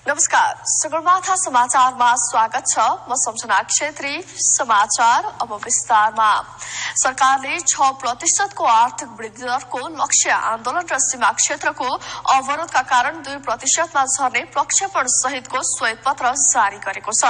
नमस्कार, सगरमाथा समाचारमा स्वागत छ। म सम्झना क्षेत्री। समाचार अब विस्तारमा। सरकारले 6% को आर्थिक वृद्धि दरको लक्ष्य आन्दोलन र सीमा क्षेत्रको अवरोधका कारण 2% मा झर्ने प्रक्षेपण सहितको श्वेत पत्र जारी गरेको छ।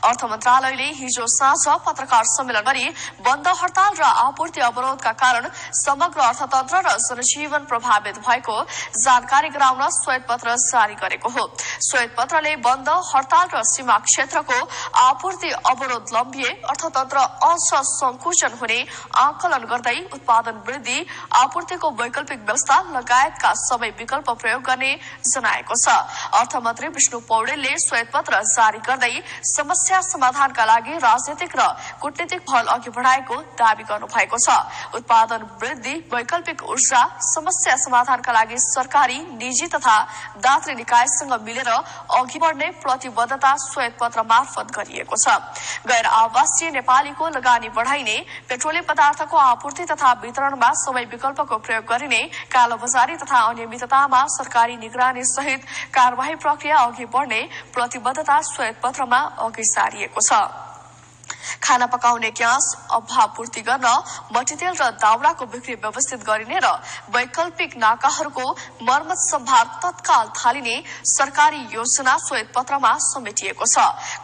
अर्थ मन्त्रालयले हिजो साँझ पत्रकार सम्मेलन गरी बन्द हडताल र आपूर्ति अवरोधका कारण समग्र अर्थतन्त्र र जनजीवन प्रभावित भएको जानकारी गराउन श्वेत पत्र जारी गरेको हो। श्वेत पत्रले बन्द हडताल र सीमा क्षेत्रको आपूर्ति अवरोध लम्बिए अर्थतन्त्र अझ संकुचन हुने आकलन गर्दै उत्पादन वृद्धि, आपूर्तिको वैकल्पिक व्यवस्था लगायतका सबै विकल्प प्रयोग गर्ने जनाएको छ। अर्थमन्त्री विष्णु पौडेलले श्वेत पत्र जारी गर्दै समस्या समाधानका लागि राजनीतिक र कूटनीतिक पहल अघि बढाएको दावी गर्नु भएको छ। उत्पादन वृद्धि, वैकल्पिक ऊर्जा, समस्या समाधानका लागि सरकारी, निजी तथा दात्री निकायसँग मिलेर अघि बढ्ने प्रतिबद्धता श्वेत पत्र मार्फत गरिएको छ। गैर आवासीय नेपालीको लगानी बढाइने, पेट्रोलियम पदार्थको आपूर्ति तथा वितरणमा सबै विकल्पको प्रयोग गरिने, कालोबजारी तथा अनियमिततामा सरकारी निगरानी सहित कार्यवाही प्रक्रिया अघि बढ्ने प्रतिबद्धता श्वेत पत्रमा अघि सारिएको छ। खाना पकाउने ग्यास अभाव पूर्ति गर्न मट्टीतेल र दाउराको बिक्री व्यवस्थित गरिने र वैकल्पिक नाकाहरूको मर्मत सम्भार तत्काल थालिने सरकारी योजना श्वेत पत्रमा समेटिएको छ।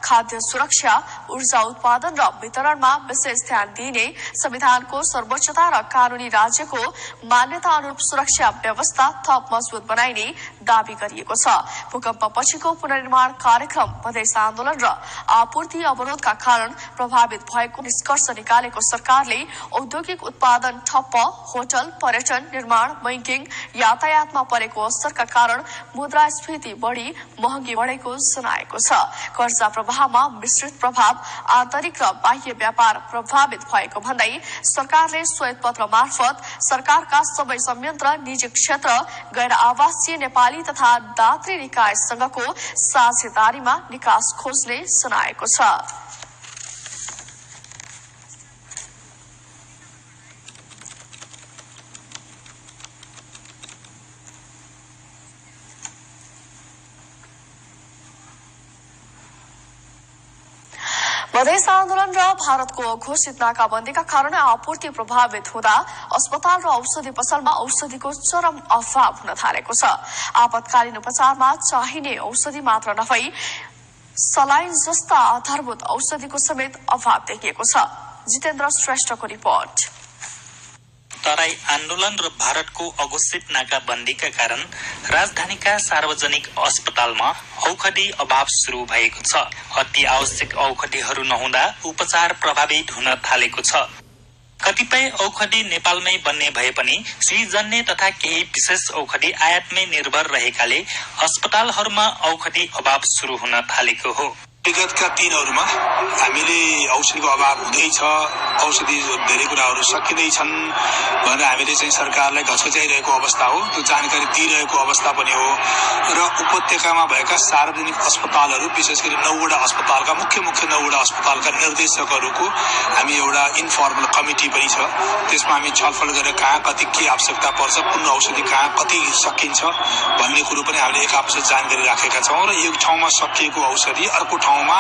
खाद्य सुरक्षा, ऊर्जा उत्पादन र वितरणमा विशेष ध्यान दिइने, संविधानको सर्वोच्चता र कानूनी राज्यको मान्यता अनुरूप सुरक्षा व्यवस्था थप मजबुत बनाइने दावी गरिएको छ। भूकम्प पछिको पुनर्निर्माण कार्यक्रम, मधेस आन्दोलन र आपूर्ति अवरोधका कारण प्रभावित भएको निष्कर्ष निकालेको सरकारले औद्योगिक उत्पादन ठप्प, होटल, पर्यटन, निर्माण, बैंकिङ, यातायातमा परेको असरका कारण मुद्रास्फीति बढी, महँगी बढेको जनाएको छ। कर्जा प्रवाहमा मिश्रित प्रभाव, आन्तरिक र बाह्य व्यापार प्रभावित भएको भन्दै सरकारले श्वेत पत्र मार्फत सरकारका सबै संयन्त्र, निजी क्षेत्र, गैर आवासीय नेपाली तथा दात्री निकायसँगको साझेदारीमा निकास खोज्ने जनाएको छ। मधेस आन्दोलन र भारतको घोषित नाकाबन्दीका कारण आपूर्ति प्रभावित हुँदा अस्पताल र औषधि पसलमा औषधिको चरम अभाव हुन थालेको छ। आपतकालीन उपचारमा चाहिने औषधि मात्र नभई सलाइन जस्ता आधारभूत औषधिको समेत अभाव देखिएको छ। जितेन्द्र श्रेष्ठको रिपोर्ट। तराई आन्दोलन र भारतको अघोषित नाकाबन्दीका कारण राजधानीका सार्वजनिक अस्पतालमा औषधि अभाव शुरू भएको छ। अति आवश्यक औषधिहरू नहुँदा उपचार प्रभावित हुन थालेको छ। कतिपय औषधि नेपालमै बन्ने भए पनि सुईजन्य तथा केही विशेष औषधि आयातमै निर्भर रहेकाले अस्पतालहरूमा औषधि अभाव शुरू हुन थालेको हो। विगतका दिनहरूमा हामीले औषधिको अभाव हुँदैछ, औषधि धेरै कुराहरू सकिँदैछन् भनेर हामीले चाहिँ सरकारलाई घचघचाइरहेको अवस्था हो। त्यो जानकारी दिइरहेको अवस्था पनि हो र उपत्यकामा भएका सार्वजनिक अस्पतालहरू, विशेष गरी 9वटा अस्पतालका मुख्य 9वटा अस्पतालका निर्देशकहरूको हामी एउटा इन्फर्मल कमिटी पनि छ। त्यसमा हामी छलफल गरेर कहाँ कति के आवश्यकता पर्छ, कुन औषधि कहाँ कति सकिन्छ भन्ने कुरो पनि हामीले एक आपस जानकारी राखेका छौँ र एक ठाउँमा सकिएको औषधि अर्को ठाउँमा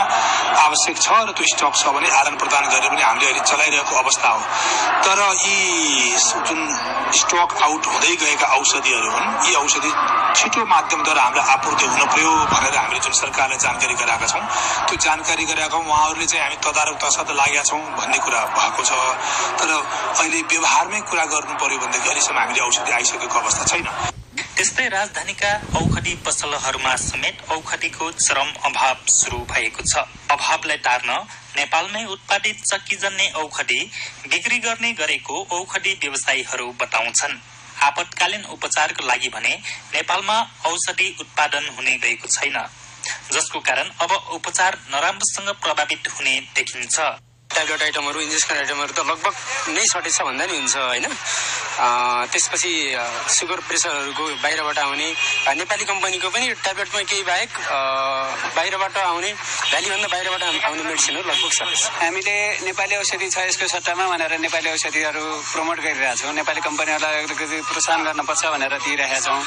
आवश्यक छ र त्यो स्टक छ भने आदान प्रदान गरेर पनि हामीले अहिले चलाइरहेको अवस्था हो। तर यी जुन स्टक आउट हुँदै गएका औषधिहरू हुन्, यी औषधि छिटो माध्यमद्वारा हामीलाई आपूर्ति हुन पर्यो भनेर हामीले जुन सरकारलाई जानकारी गराएका छौँ, त्यो जानकारी गराएका उहाँहरूले चाहिँ हामी तदारकतर्फ लागेका छौँ भन्ने कुरा भएको छ। तर अहिले व्यवहारमै कुरा गर्नु पर्यो भनेदेखि अहिलेसम्म हामीले औषधि आइसकेको अवस्था छैन। त्यस्तै राजधानीका औषधि पसलहरूमा समेत औषधिको चरम अभाव शुरू भएको छ। अभावलाई टार्न नेपालमै उत्पादित चक्कीजन्य औषधि बिक्री गर्ने गरेको औषधि व्यवसायीहरू बताउँछन्। आपतकालीन उपचारको लागि भने नेपालमा औषधि उत्पादन हुने गएको छैन, जसको कारण अब उपचार नराम्रोसँग प्रभावित हुने देखिन्छ। ट्याब्लेट आइटमहरू इन्जेक्सन आइटमहरू त लगभग नै सर्टेज छ भन्दा नि हुन्छ होइन। त्यसपछि सुगर प्रेसरहरूको बाहिरबाट आउने नेपाली कम्पनीको पनि ट्याब्लेटमा केही बाहेक बाहिरबाट आउने भ्यालीभन्दा बाहिरबाट आउने मेडिसिनहरू लगभग सर्टेज। हामीले नेपाली औषधि छ यसको सट्टामा भनेर नेपाली औषधिहरू प्रमोट गरिरहेका छौँ। नेपाली कम्पनीहरूलाई अलिकति प्रोत्साहन गर्नुपर्छ भनेर दिइरहेका छौँ।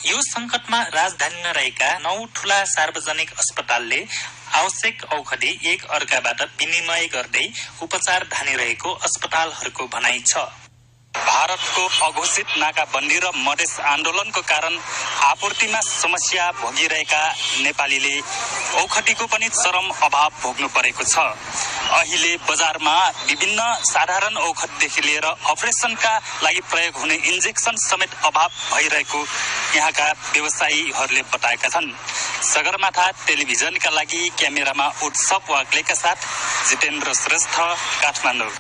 यो संकटमा राजधानीमा रहेका 9 ठूला सार्वजनिक अस्पतालले आवश्यक औषधि एक अर्काबाट विनिमय गर्दै उपचार धानिरहेको अस्पतालहरूको भनाइ छ। भारतको अघोषित नाकाबन्दी र मधेस आन्दोलनको कारण आपूर्तिमा समस्या भोगिरहेका नेपालीले औषधिको पनि चरम अभाव भोग्नु परेको छ। अहिले बजारमा विभिन्न साधारण औषधदेखि लिएर अपरेसनका लागि प्रयोग हुने इन्जेक्सन समेत अभाव भइरहेको यहाँका व्यवसायीहरूले बताएका छन्। सगरमाथा टेलिभिजनका लागि क्यामेरामा उत्सव वाग्लेका साथ जितेन्द्र श्रेष्ठ, काठमाडौँ।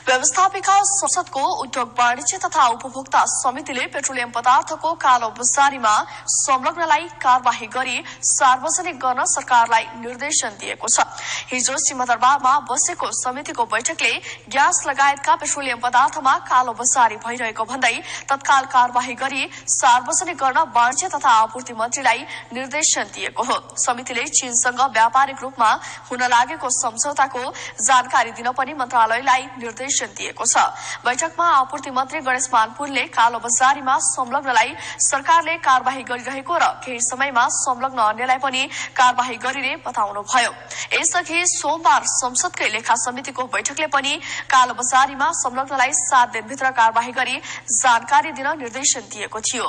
व्यवस्थापिका संसदको उद्योग वाणिज्य तथा उपभोक्ता समितिले पेट्रोलियम पदार्थको कालो बजारीमा संलग्नलाई कार्यवाही गरी सार्वजनिक गर्न सरकारलाई निर्देशन दिएको छ। हिजो सिंहदरबारमा बसेको समितिको बैठकले ग्यास लगायतका पेट्रोलियम पदार्थमा कालो बजारी भइरहेको भन्दै तत्काल कार्यवाही गरी सार्वजनिक गर्न वाणिज्य तथा आपूर्ति मन्त्रीलाई निर्देशन दिएको हो। समितिले चीनसँग व्यापारिक रूपमा हुन लागेको सम्झौताको जानकारी दिन पनि मन्त्रालयलाई निर्देशन दिएको छ। बैठकमा आपूर्ति मन्त्री गणेश मानपुरले कालो बजारीमा संलग्नलाई सरकारले कार्यवाही गरिरहेको र केही समयमा संलग्न अन्यलाई पनि कार्यवाही गरिने बताउनुभयो। यसअघि सोमबार संसदकै लेखा समितिको बैठकले पनि कालो बजारीमा संलग्नलाई 7 दिनभित्र कार्यवाही गरी जानकारी दिन निर्देशन दिएको थियो।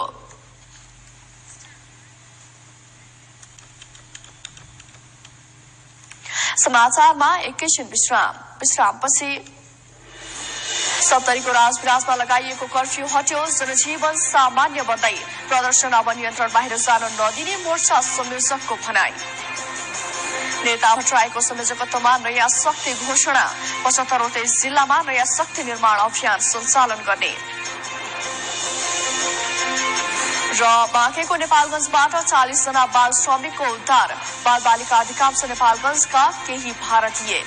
समाचारमा एकैछिन विश्रामपछि सप्तरीको राजविराजमा लगाइएको कर्फ्यू हट्यो, जनजीवन सामान्य बन्दै प्रदर्शन अब नियन्त्रण बाहिर जान नदिने मोर्चा संयोजकको भनाई। नेता भट्टराईको संयोजकत्वमा नयाँ शक्ति घोषणा, 75वटै जिल्लामा नयाँ शक्ति निर्माण अभियान सञ्चालन गर्ने र बाँकेको नेपालगञ्जबाट 40 जना बाल श्रमिकको उद्धार, बाल बालिका अधिकांश नेपालगञ्जका केही भारतीय।